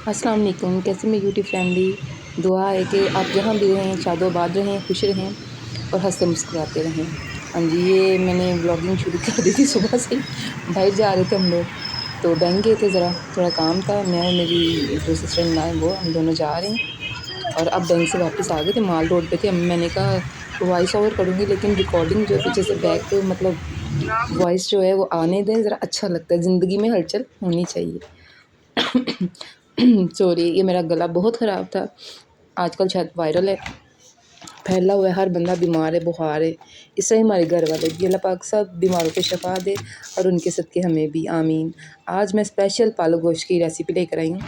अस्सलाम वालेकुम। कैसे मेरी यूट्यूब फैमिली। दुआ है कि आप जहाँ भी रहें शादोबाद रहें, खुश रहें और हंसते मुस्कुराते रहें। हाँ जी, ये मैंने व्लॉगिंग शुरू कर दी थी सुबह से ही। बाहर जा रहे थे हम लोग, तो बैंक गए थे, ज़रा थोड़ा काम था। मैं और मेरी जो सिस्टर इन लॉ हैं वो हम दोनों जा रहे हैं और अब बैंक से वापस आ गए थे, माल रोड पे थे। अब मैंने कहा वॉइस ओवर करूँगी, लेकिन रिकॉर्डिंग जो है पीछे से बैक मतलब वॉइस जो है वो आने दें, ज़रा अच्छा लगता है। ज़िंदगी में हलचल होनी चाहिए। सॉरी, ये मेरा गला बहुत ख़राब था। आजकल शायद वायरल है, फैला हुआ है, हर बंदा बीमार है, बुखार है। इससे हमारे घर वाले भी, अल्लाह पाक सब बीमारों को शफा दे और उनके सदक़े हमें भी, आमीन। आज मैं स्पेशल पालक गोश्त की रेसिपी लेकर आई हूँ,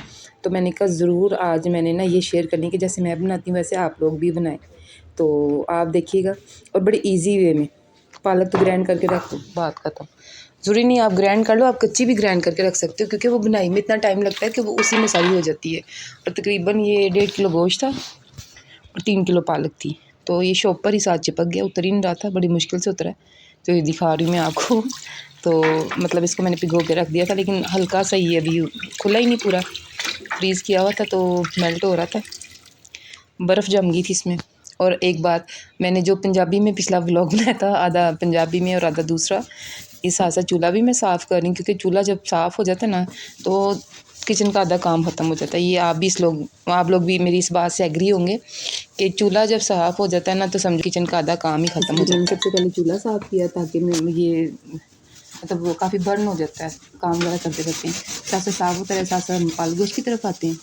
तो मैंने कहा ज़रूर आज मैंने ना ये शेयर करनी कि जैसे मैं बनाती हूँ वैसे आप लोग भी बनाएं। तो आप देखिएगा, और बड़े ईजी वे में। पालक तो ग्राइंड करके रख दो, बात खत्म। ज़रूरी नहीं आप ग्राइंड कर लो, आप कच्ची भी ग्राइंड करके रख सकते हो, क्योंकि वो बुनाई में इतना टाइम लगता है कि वो उसी में सारी हो जाती है। और तकरीबन ये 1.5 किलो गोश्त था और 3 किलो पालक थी, तो ये शॉप पर ही साथ चिपक गया, उतर ही नहीं रहा था, बड़ी मुश्किल से उतरा है। तो ये दिखा रही हूँ मैं आपको। तो मतलब इसको मैंने भिगो के रख दिया था, लेकिन हल्का सा ही अभी खुला ही नहीं पूरा, फ्रीज़ किया हुआ था तो मेल्ट हो रहा था, बर्फ़ जम गई थी इसमें। और एक बात, मैंने जो पंजाबी में पिछला व्लॉग बनाया था, आधा पंजाबी में और आधा दूसरा, इस साथ साथ चूल्हा भी मैं साफ़ कर रही हूँ, क्योंकि चूल्हा जब साफ़ हो जाता है ना तो किचन का आधा काम ख़त्म हो जाता है। ये आप लोग भी मेरी इस बात से एग्री होंगे कि चूल्हा जब साफ़ हो जाता है ना तो समझो किचन का आधा काम ही ख़त्म हो जाता है। मैंने सबसे पहले चूल्हा साफ़ किया ताकि मैं ये मतलब वो काफ़ी बर्न हो जाता है काम वगैरह करते करते। साथ साथ साफ़ होता है, साथ साथ हम पालक गोश्त की तरफ आते हैं।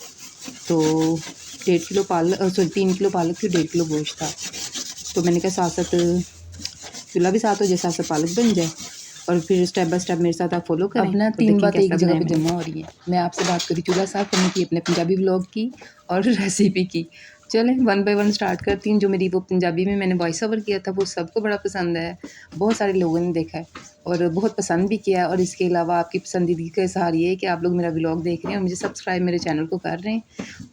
तो 1.5 किलो सॉरी 3 किलो पालक थी, 1.5 किलो गोश्त था। तो मैंने कहा साथ साथ चूल्हा भी साथ हो जाए, साथ साथ पालक बन जाए, और फिर स्टेप बाय स्टेप मेरे साथ आप फॉलो करें। अब ना तो 3 बातें एक जगह पे जमा हो रही है। मैं आपसे बात करी चूल्हा साफ़ करने की, अपने पंजाबी व्लॉग की और रेसिपी की। चलें वन बाय वन स्टार्ट करती हूँ। जो मेरी वो पंजाबी में मैंने वॉइस ओवर किया था वो सबको बड़ा पसंद है, बहुत सारे लोगों ने देखा है और बहुत पसंद भी किया है। और इसके अलावा आपकी पसंदीदगी का इज़हार ये है कि आप लोग मेरा व्लॉग देख रहे हैं और मुझे सब्सक्राइब मेरे चैनल को कर रहे हैं,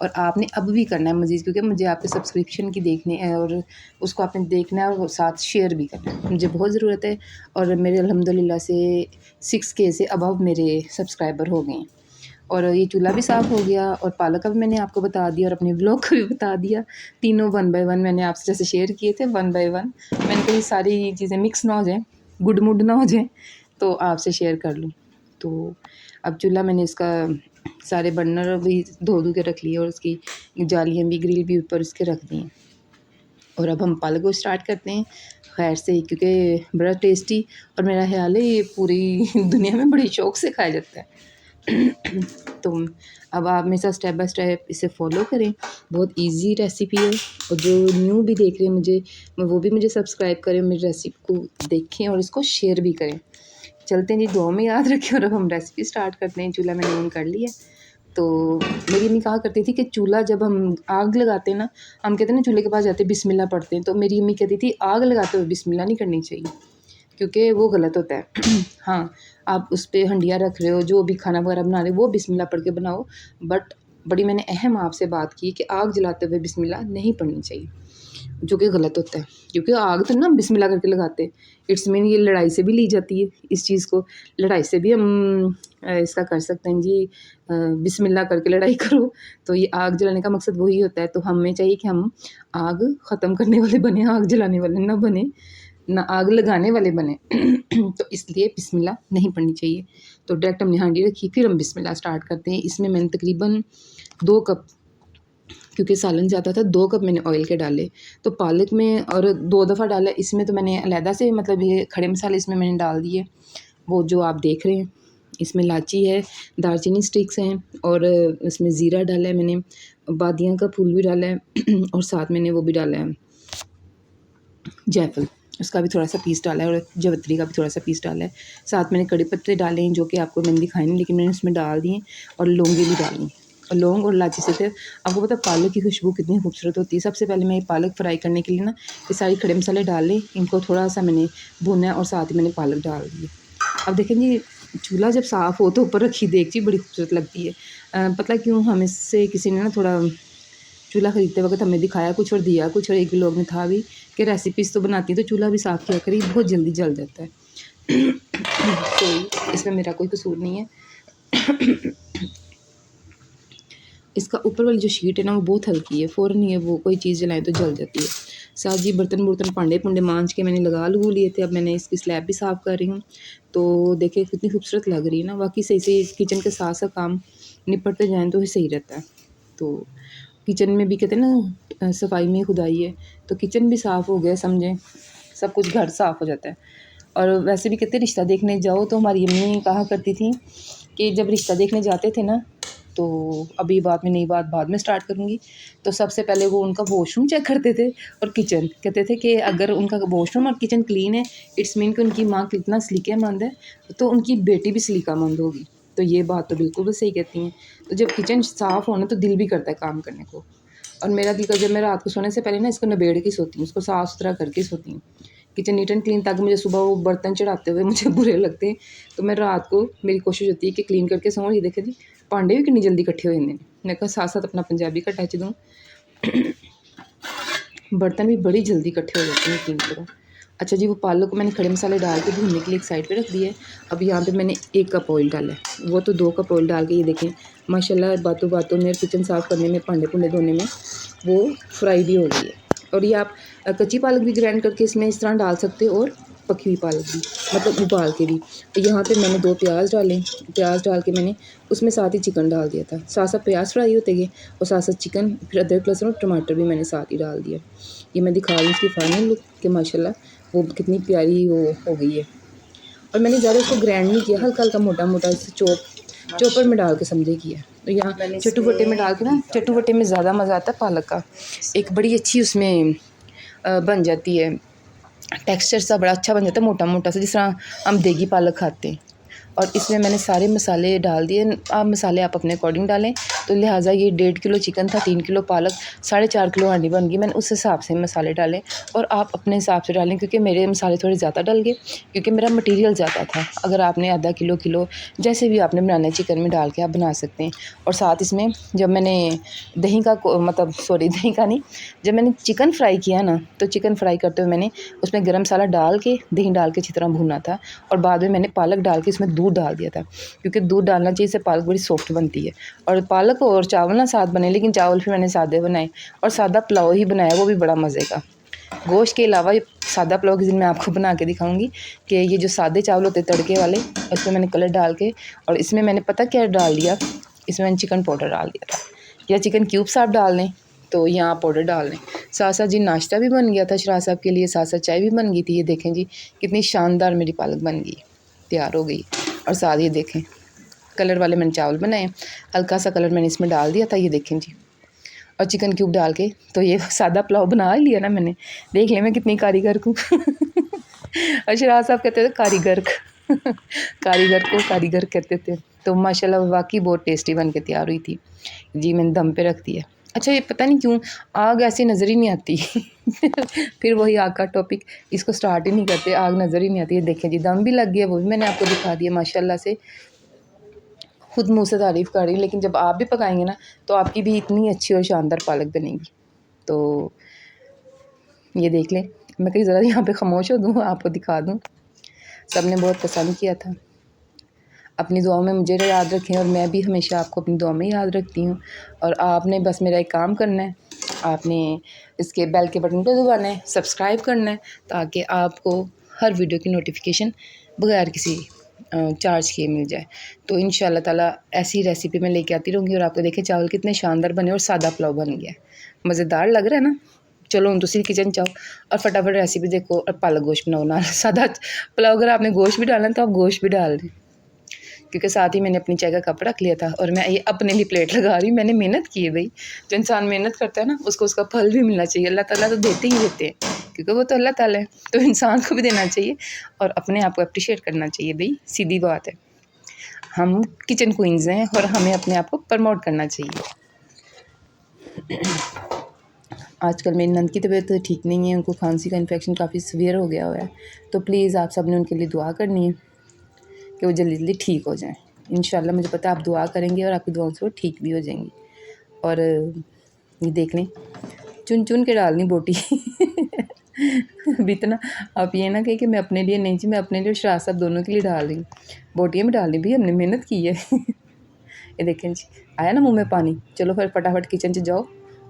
और आपने अब भी करना है मज़ीद, क्योंकि मुझे आपके सब्सक्रिप्शन की देखनी है और उसको आपने देखना है और साथ शेयर भी करना है, मुझे बहुत ज़रूरत है। और मेरे अल्हम्दुलिल्लाह से 6K से अबव मेरे सब्सक्राइबर हो गए हैं। और ये चूल्हा भी साफ़ हो गया और पालक का भी मैंने आपको बता दिया और अपने व्लॉग को भी बता दिया। तीनों वन बाय वन मैंने आपसे जैसे शेयर किए थे, वन बाय वन। मैंने कहा ये सारी चीज़ें मिक्स ना हो जाएँ, गुड मुड ना हो जाएँ, तो आपसे शेयर कर लूँ। तो अब चूल्हा मैंने इसका सारे बर्नर भी धो के रख लिए और उसकी जालियाँ भी, ग्रिल भी ऊपर उसके रख दी हैं। और अब हम पालक को स्टार्ट करते हैं खैर से, क्योंकि बड़ा टेस्टी और मेरा ख्याल है ये पूरी दुनिया में बड़े शौक़ से खाया जाता है। तो अब आप मेरे साथ स्टेप बाय स्टेप इसे फॉलो करें, बहुत इजी रेसिपी है। और जो न्यू भी देख रहे हैं मुझे, वो भी मुझे सब्सक्राइब करें, मेरी रेसिपी को देखें और इसको शेयर भी करें। चलते हैं जी, दुआ में याद रखें। और अब हम रेसिपी स्टार्ट करते हैं। चूल्हा मैंने ऑन कर लिया। तो मेरी अम्मी कहा करती थी कि चूल्हा जब हम आग लगाते हैं ना, हम कहते हैं ना चूल्हे के पास जाते बिस्मिल्लाह पढ़ते हैं, तो मेरी अम्मी कहती थी आग लगाते हुए बिस्मिल्लाह नहीं करनी चाहिए, क्योंकि वो गलत होता है। हाँ, आप उस पे हंडिया रख रहे हो, जो भी खाना वगैरह बना रहे हो वो बिस्मिल्लाह पढ़ के बनाओ, बट बड़ी मैंने अहम आपसे बात की कि आग जलाते हुए बिस्मिल्लाह नहीं पढ़नी चाहिए, जो कि गलत होता है। क्योंकि आग तो ना बिस्मिल्लाह करके लगाते हैं, इट्स मीन ये लड़ाई से भी ली जाती है इस चीज़ को। लड़ाई से भी हम इसका कर सकते हैं जी, बिस्मिल्लाह करके लड़ाई करो। तो ये आग जलाने का मकसद वही होता है। तो हमें चाहिए कि हम आग ख़त्म करने वाले बने, आग जलाने वाले ना बने, ना आग लगाने वाले बने। तो इसलिए बिस्मिल्लाह नहीं पढ़नी चाहिए। तो डायरेक्ट हमने हांडी रखी, फिर हम बिस्मिल्लाह स्टार्ट करते हैं। इसमें मैंने तकरीबन 2 कप, क्योंकि सालन ज़्यादा था, 2 कप मैंने ऑयल के डाले। तो पालक में और 2 दफ़ा डाला, इसमें तो मैंने अलहदा से मतलब ये खड़े मसाले इसमें मैंने डाल दिए, वो जो आप देख रहे हैं। इसमें इलायची है, दालचीनी स्टिक्स हैं, और इसमें ज़ीरा डाला है मैंने, बादियाँ का फूल भी डाला है और साथ मैंने वो भी डाला है जायफल, उसका भी थोड़ा सा पीस डाला है, और जावित्री का भी थोड़ा सा पीस डाला है। साथ मैंने कड़ी पत्ते डाले हैं, जो कि आपको मैंने दिखाए नहीं, लेकिन मैंने उसमें डाल दिए, और लौंगे भी डाली, और लौंग और इलायची से थे। आपको पता है पालक की खुशबू कितनी खूबसूरत होती है। सबसे पहले मैं ये पालक फ्राई करने के लिए ना ये सारे खड़े मसाले डाले, इनको थोड़ा सा मैंने भुना और साथ ही मैंने पालक डाल दिए। अब देखें जी, चूल्हा जब साफ़ हो तो ऊपर रखी देगची बड़ी खूबसूरत लगती है। पता क्यों, हमें से किसी ने ना थोड़ा चूल्हा ख़रीदते वक्त हमें दिखाया कुछ और दिया कुछ, और एक व्लॉग में था भी कि रेसिपीज़ तो बनाती है तो चूल्हा भी साफ़ किया करिए, बहुत जल्दी जल जाता है। तो इसमें मेरा कोई कसूर नहीं है। इसका ऊपर वाली जो शीट है ना वो बहुत हल्की है, फ़ौरन ये वो कोई चीज़ जलाएं तो जल जाती है। साथ जी बर्तन बुर्तन भांडे पुंडे मांज के मैंने लगा लगू लिए थे। अब मैंने इसकी स्लैब भी साफ़ कर रही हूँ। तो देखिए कितनी खूबसूरत लग रही है ना। बाकी सही से किचन के साथ साथ काम निपटते जाएँ तो ही सही रहता है। तो किचन में भी कहते हैं ना सफाई में खुदाई है, तो किचन भी साफ़ हो गया समझें, सब कुछ घर साफ़ हो जाता है। और वैसे भी कहते रिश्ता देखने जाओ तो हमारी अम्मी कहा करती थी कि जब रिश्ता देखने जाते थे ना, तो अभी बात में नई बात बाद में स्टार्ट करूँगी, तो सबसे पहले वो उनका वॉशरूम चेक करते थे और किचन। कहते थे कि अगर उनका वॉशरूम और किचन क्लीन है, इट्स मीन कि उनकी माँ कितना सलीकेमंद है, तो उनकी बेटी भी सलीकामंद होगी। तो ये बात तो बिल्कुल भी सही कहती हैं। तो जब किचन साफ़ हो ना तो दिल भी करता है काम करने को। और मेरा दिल का जब मैं रात को सोने से पहले ना इसको निबेड़ के सोती हूँ, इसको साफ़ सुथरा करके सोती हूँ, किचन नीट एंड क्लीन, ताकि मुझे सुबह वो बर्तन चढ़ाते हुए मुझे बुरे लगते हैं। तो मैं रात को मेरी कोशिश होती है कि क्लीन करके सोऊँ। ये देखें जी भांडे भी कितनी जल्दी इकट्ठे हो जाते हैं। मैं कहा साथ साथ अपना पंजाबी का टच दूँ, बर्तन भी बड़ी जल्दी इकट्ठे हो जाते हैं क्लीन करो। अच्छा जी, वो पालक को मैंने खड़े मसाले डाल के भूनने के लिए एक साइड पे रख दिया है। अब यहाँ पे मैंने 1 कप ऑयल डाला है, वो तो 2 कप ऑयल डाल के ये देखें माशाल्लाह बातों बातों में, किचन साफ़ करने में, भांडे भुंडे धोने में वो फ्राई भी हो गई है। और ये आप कच्ची पालक भी ग्राइंड करके इसमें इस तरह डाल सकते हो, और पकी हुई पालक भी, मतलब उबाल के भी। तो यहाँ पे मैंने 2 प्याज डाले, प्याज डाल के मैंने उसमें साथ ही चिकन डाल दिया था। साथ साथ प्याज फ्राई होते गए और साथ साथ चिकन, फिर अदरक लहसुन और टमाटर भी मैंने साथ ही डाल दिया। ये मैं दिखा रही हूँ इसकी फाइनल लुक कि माशाल्लाह वो कितनी प्यारी वो हो गई है। और मैंने ज़्यादा उसको ग्राइंड नहीं किया, हल्का हल्का मोटा मोटा इसे चॉपर में डाल के समझे किया। तो यहाँ चट्टू बट्टे में डाल के ना, चट्टू बट्टे में ज़्यादा मज़ा आता है पालक का, एक बड़ी अच्छी उसमें बन जाती है, टेक्सचर सा बड़ा अच्छा बन जाता है, मोटा मोटा सा, जिस तरह हम देगी पालक खाते हैं। और इसमें मैंने सारे मसाले डाल दिए। आप मसाले आप अपने अकॉर्डिंग डालें। तो लिहाजा ये 1.5 किलो चिकन था, 3 किलो पालक, 4.5 किलो हांडी बन गई। मैंने उस हिसाब से मसाले डाले और आप अपने हिसाब से डालें, क्योंकि मेरे मसाले थोड़े ज़्यादा डल गए क्योंकि मेरा मटीरियल ज़्यादा था। अगर आपने आधा किलो जैसे भी आपने बनाना है चिकन में डाल के आप बना सकते हैं। और साथ इसमें जब मैंने दही का मतलब सॉरी दही का नहीं, जब मैंने चिकन फ्राई किया ना, तो चिकन फ्राई करते हुए मैंने उसमें गरम मसाला डाल के दही डाल के अच्छी तरह भुना था। और बाद में मैंने पालक डाल के इसमें दूध डाल दिया था, क्योंकि दूध डालना चाहिए, इससे पालक बड़ी सॉफ्ट बनती है। और पालक और चावल ना साथ बने, लेकिन चावल फिर मैंने सादे बनाए और सादा पुलाव ही बनाया, वो भी बड़ा मज़े का। गोश्त के अलावा ये सादा पुलाव किसी दिन मैं आपको बना के दिखाऊंगी कि ये जो सादे चावल होते तड़के वाले, उसमें मैंने कलर डाल के, और इसमें मैंने पता क्या डाल दिया, इसमें मैंने चिकन पाउडर डाल दिया था, या चिकन क्यूब्स आप डाल लें तो यहाँ पाउडर डाल लें। साथ साथ जी नाश्ता भी बन गया था शराज साहब के लिए, साथ साथ चाय भी बन गई थी। ये देखें जी कितनी शानदार मेरी पालक बन गई, तैयार हो गई। और साथ ये देखें कलर वाले मैंने चावल बनाए, हल्का सा कलर मैंने इसमें डाल दिया था, ये देखें जी, और चिकन क्यूब डाल के तो ये सादा पुलाव बना लिया ना मैंने। देख लिया मैं कितनी कारीगर हूँ। और शराज साहब कहते थे कारीगर कारीगर को कारीगर कहते थे। तो माशाल्लाह वाकई बहुत टेस्टी बन के तैयार हुई थी जी। मैंने दम पे रख दिया। अच्छा ये पता नहीं क्यों आग ऐसी नज़र ही नहीं आती। फिर वही आग का टॉपिक, इसको स्टार्ट ही नहीं करते, आग नज़र ही नहीं आती है। देखें जी दम भी लग गया, वो भी मैंने आपको दिखा दिया माशाल्लाह से। खुद मुँह से तारीफ़ कर रही हूँ, लेकिन जब आप भी पकाएंगे ना तो आपकी भी इतनी अच्छी और शानदार पालक बनेगी। तो ये देख लें, मैं कहीं ज़रा यहाँ पे खामोश हो दूँ, आपको दिखा दूँ। सब ने बहुत पसंद किया था। अपनी दुआओं में मुझे याद रखें, और मैं भी हमेशा आपको अपनी दुआ में याद रखती हूँ। और आपने बस मेरा एक काम करना है, आपने इसके बेल के बटन पर दबाना है, सब्सक्राइब करना है, ताकि आपको हर वीडियो की नोटिफिकेशन बगैर किसी चार्ज किए मिल जाए। तो इंशाल्लाह ताला ऐसी रेसिपी मैं लेके आती रहूँगी। और आपको देखें चावल कितने शानदार बने और सादा पुलाव बन गया, मज़ेदार लग रहा है ना। चलो हम दूसरी किचन जाओ और फटाफट रेसिपी देखो और पालक गोश्त बनाओ ना। सादा पुलाव अगर आपने गोश्त भी डालना तो आप गोश्त भी डाल दें, क्योंकि साथ ही मैंने अपनी चाय का कप रख लिया था। और मैं ये अपने लिए प्लेट लगा रही हूँ। मैंने मेहनत की है भाई, जो इंसान मेहनत करता है ना उसको उसका फल भी मिलना चाहिए। अल्लाह ताला तो देते ही देते हैं, क्योंकि वो तो अल्लाह ताला है, तो इंसान को भी देना चाहिए और अपने आप को अप्रिशिएट करना चाहिए भाई, सीधी बात है। हम किचन क्वींस हैं और हमें अपने आप को प्रमोट करना चाहिए। आजकल मेरी नंद की तबीयत ठीक नहीं है, उनको खांसी का इन्फेक्शन काफ़ी सीवियर हो गया हुआ है। तो प्लीज़ आप सब ने उनके लिए दुआ करनी है कि वो जल्दी जल्दी ठीक हो जाएं। इंशाल्लाह मुझे पता है आप दुआ करेंगे और आपकी दुआओं से वो ठीक भी हो जाएंगी। और ये देख लें, चुन चुन के डालनी बोटी। अभी इतना आप ये ना कहें कि मैं अपने लिए नहीं, जी मैं अपने लिए और शराज साहब दोनों के लिए डाल रही हूँ। बोटियाँ भी डालनी भी हमने मेहनत की है। ये देखें जी, आया ना मुंह में पानी। चलो फिर फटाफट किचन से जाओ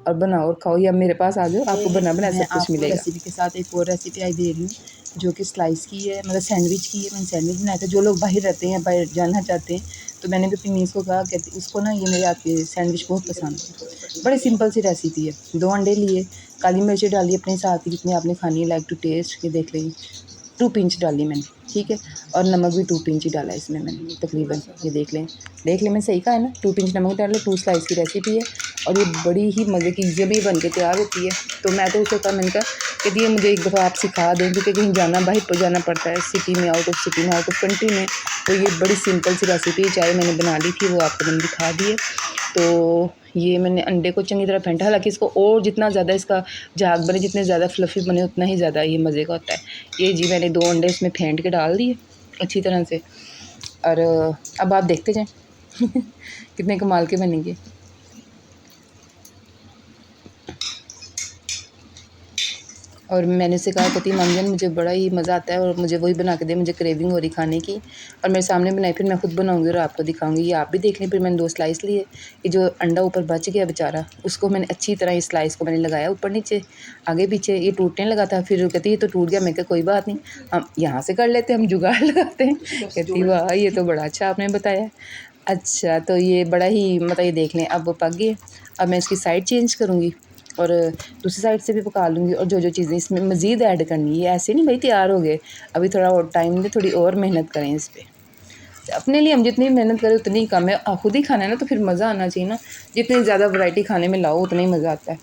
और बनाओ और खाओ, या मेरे पास आ जाओ, आपको बना बनाया सब कुछ मिलेगा। रेसिपी के साथ एक और रेसिपी आई दे रही हूँ, जो कि स्लाइस की है, मतलब सैंडविच की है। मैंने सैंडविच बनाया था। जो लोग बाहर रहते हैं, बाहर जाना चाहते हैं, तो मैंने भी अपनी मीज़ को कहा कहती उसको ना ये मेरे हाथ के सैंडविच बहुत पसंद है। बड़ी सिंपल सी रेसिपी है। 2 अंडे लिए, काली मिर्ची डाली अपने साथ ही जितनी आपने खानी है, लाइक टू टेस्ट, ये देख लेंगे 2 पिंच डाली मैंने, ठीक है। और नमक भी 2 पिंच ही डाला इसमें मैंने तकरीबन, ये देख लें मैं सही कहा है ना, 2 पिंच नमक डाला। 2 स्लाइस की रेसिपी है और ये बड़ी ही मज़े की यम्मी बन के तैयार होती है। तो मैं तो उसे कहा, मैंने कहा कि ये मुझे एक दफ़ा आप सिखा दें, क्योंकि कहीं जाना बाहर पर जाना पड़ता है, सिटी में, आउट ऑफ सिटी में, आउट ऑफ कंट्री में। तो ये बड़ी सिंपल सी रेसिपी है। चाय मैंने बना ली थी, वो आपको मैंने दिखा दी है। तो ये मैंने अंडे को चंगी तरह फेंटा, हालांकि इसको और जितना ज़्यादा इसका झाग बने, जितने ज़्यादा फ्लफ़ी बने, उतना ही ज़्यादा ये मज़े का होता है। ये जी मैंने 2 अंडे इसमें फेंट के डाल दिए अच्छी तरह से। और अब आप देखते जाएं कितने कमाल के बनेंगे। और मैंने उसे कहा, कहती मामी मुझे बड़ा ही मज़ा आता है और मुझे वही बना के दे, मुझे क्रेविंग हो रही खाने की। और मेरे सामने बनाई, फिर मैं खुद बनाऊंगी और आपको दिखाऊंगी। ये आप भी देख लें। फिर मैंने 2 स्लाइस लिए। ये जो अंडा ऊपर बच गया बेचारा, उसको मैंने अच्छी तरह इस स्लाइस को मैंने लगाया ऊपर नीचे, आगे पीछे। ये टूटने लगा था, फिर कहती ये तो टूट गया। मैं कहा कोई बात नहीं, हम यहाँ से कर लेते हैं, हम जुगाड़ लगाते हैं। कहती वाह, ये तो बड़ा अच्छा आपने बताया। अच्छा, तो ये बड़ा ही मतलब, ये देख लें अब वो पक गए। अब मैं इसकी साइड चेंज करूँगी और दूसरी साइड से भी पका लूँगी। और जो चीज़ें इसमें मज़ीद ऐड करनी है, ऐसे नहीं भाई तैयार हो गए, अभी थोड़ा और टाइम दें, थोड़ी और मेहनत करें इस पर। अपने लिए हम जितनी मेहनत करें उतनी ही कम है। खुद ही खाना है ना, तो फिर मज़ा आना चाहिए ना। जितनी ज़्यादा वैरायटी खाने में लाओ उतना ही मज़ा आता है।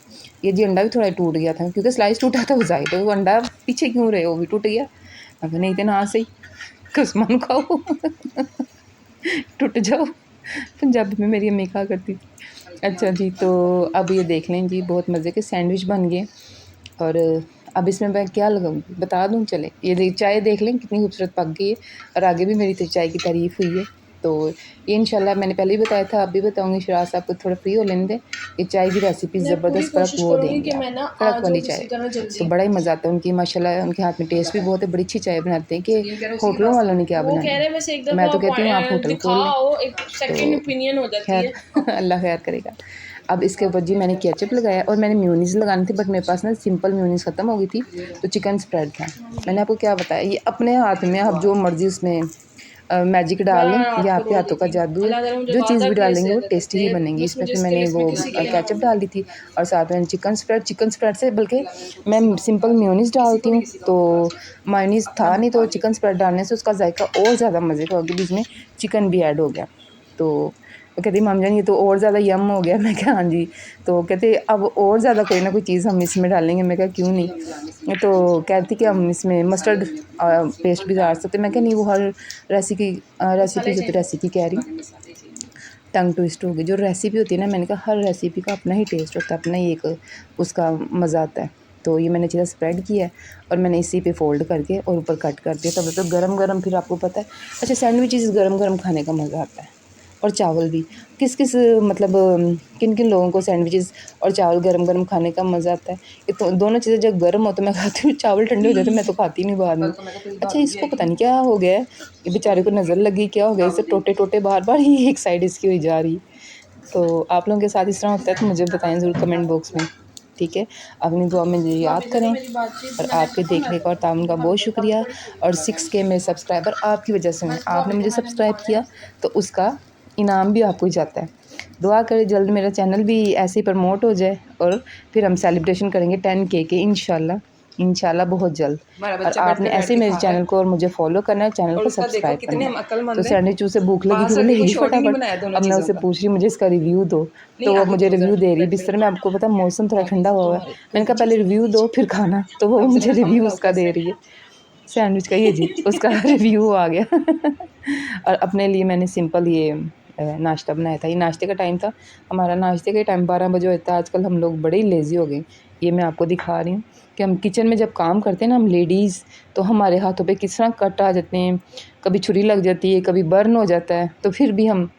ये जी अंडा भी थोड़ा टूट गया था, क्योंकि स्लाइस टूटा था, वो जाहिर है वो अंडा पीछे क्यों रहे, वो भी टूट गया। अगर नहीं तो ना सही कसमान खाओ टूट जाओ, पंजाबी में मेरी अम्मी कहा करती थी। अच्छा जी, तो अब ये देख लें जी, बहुत मज़े के सैंडविच बन गए। और अब इसमें मैं क्या लगाऊंगी बता दूं। चले, ये चाय देख लें कितनी खूबसूरत पक गई है। और आगे भी मेरी चाय की तारीफ़ हुई है। तो ये इंशाल्लाह मैंने पहले ही बताया था, अब भी बताऊंगी। शराज साहब को थोड़ा फ्री हो लेने दें। ये चाय की रेसिपी ज़बरदस्त कड़क वो देंगे, कड़क वाली चाय। तो बड़ा ही मज़ा आता है उनकी, माशाल्लाह उनके हाथ में टेस्ट भी बहुत है। बड़ी अच्छी चाय बनाते हैं कि होटलों वालों ने क्या बनाया। मैं तो कहती हूँ आप होटल खोल लें, तो खैर अल्लाह खैर करेगा। अब इसके ऊपर जी मैंने केचप लगाया और मैंने मेयोनीज़ लगानी थी, बट मेरे पास ना सिंपल मेयोनीज़ ख़त्म हो गई थी, तो चिकन स्प्रेड था। मैंने आपको क्या बताया, ये अपने हाथ में आप जो मर्ज़ी उसमें मैजिक डाल लें, ये आपके हाथों का जादू है। जो चीज़ भी डालेंगे वो टेस्टी ही बनेंगी। इसमें फिर मैंने वो केचप डाल दी थी और साथ में चिकन स्प्रेड से बल्कि मैं सिंपल मेयोनीज़ डालती हूँ, तो मेयोनीज़ था नहीं, तो चिकन स्प्रेड डालने से उसका जायका और ज़्यादा मज़े का हो गया, जिसमें चिकन भी ऐड हो गया। तो वो कहती माम जान ये तो और ज़्यादा यम हो गया। मैं क्या हाँ जी। तो कहते अब और ज़्यादा कोई ना कोई चीज़ हम इसमें डालेंगे। मैं क्या क्यों नहीं। तो कहती कि हम इसमें मस्टर्ड पेस्ट भी डाल सकते। मैं क्या नहीं, वो हर रेसिपी कह रही हूँ, टंग ट्विस्ट हो गई। जो रेसिपी होती है ना, मैंने कहा हर रेसिपी का अपना ही टेस्ट होता है, अपना ही एक उसका मज़ा आता है। तो ये मैंने चीज़ें स्प्रेड किया है और मैंने इसी पे फोल्ड करके और ऊपर कट कर दिया। तब तो गरम गरम, फिर आपको पता है अच्छा सैंडविचेस गरम गरम खाने का मज़ा आता है। और चावल भी किस किस मतलब किन किन लोगों को सैंडविचेस और चावल गरम गरम खाने का मज़ा आता है। ये तो दोनों चीज़ें जब गर्म हो तो मैं खाती हूँ, चावल ठंडे हो जाते मैं तो खाती नहीं बाद में। अच्छा, इसको पता नहीं क्या हो गया है, ये बेचारे को नज़र लगी क्या हो गया, इसे टोटे टोटे बार बार ही एक साइड इसकी हुई जा रही। तो आप लोगों के साथ इस तरह होता है तो मुझे बताएं ज़रूर कमेंट बॉक्स में, ठीक है। अपनी दुआ में मुझे याद करें। और आपके देखने का और ताउन का बहुत शुक्रिया। और 6K मेरे सब्सक्राइबर आपकी वजह से हैं, आपने मुझे सब्सक्राइब किया तो उसका इनाम भी आपको ही जाता है। दुआ करें जल्द मेरा चैनल भी ऐसे ही प्रमोट हो जाए और फिर हम सेलिब्रेशन करेंगे 10K के इंशाल्लाह बहुत जल्द। और आपने ऐसे मेरे चैनल को और मुझे फॉलो करना है, चैनल को सब्सक्राइब करना है। तो सैंडविच उसे भूख लगी थी, वो ले गई फटाफट। अब मैं उसे पूछ रही मुझे इसका रिव्यू दो, तो वो मुझे रिव्यू दे रही। बिस्तर में आपको पता मौसम थोड़ा ठंडा हुआ है, मैंने कहा पहले रिव्यू दो फिर खाना, तो वो मुझे रिव्यू उसका दे रही है सैंडविच का। ये जी उसका रिव्यू आ गया और अपने लिए मैंने सिंपल ये नाश्ता बनाया था। ये नाश्ते का टाइम था, हमारा नाश्ते का टाइम 12 बजे होता है। आजकल हम लोग बड़े ही लेज़ी हो गए। ये मैं आपको दिखा रही हूँ कि हम किचन में जब काम करते हैं ना, हम लेडीज़, तो हमारे हाथों पे किस तरह कट आ जाते हैं, कभी छुरी लग जाती है, कभी बर्न हो जाता है, तो फिर भी हम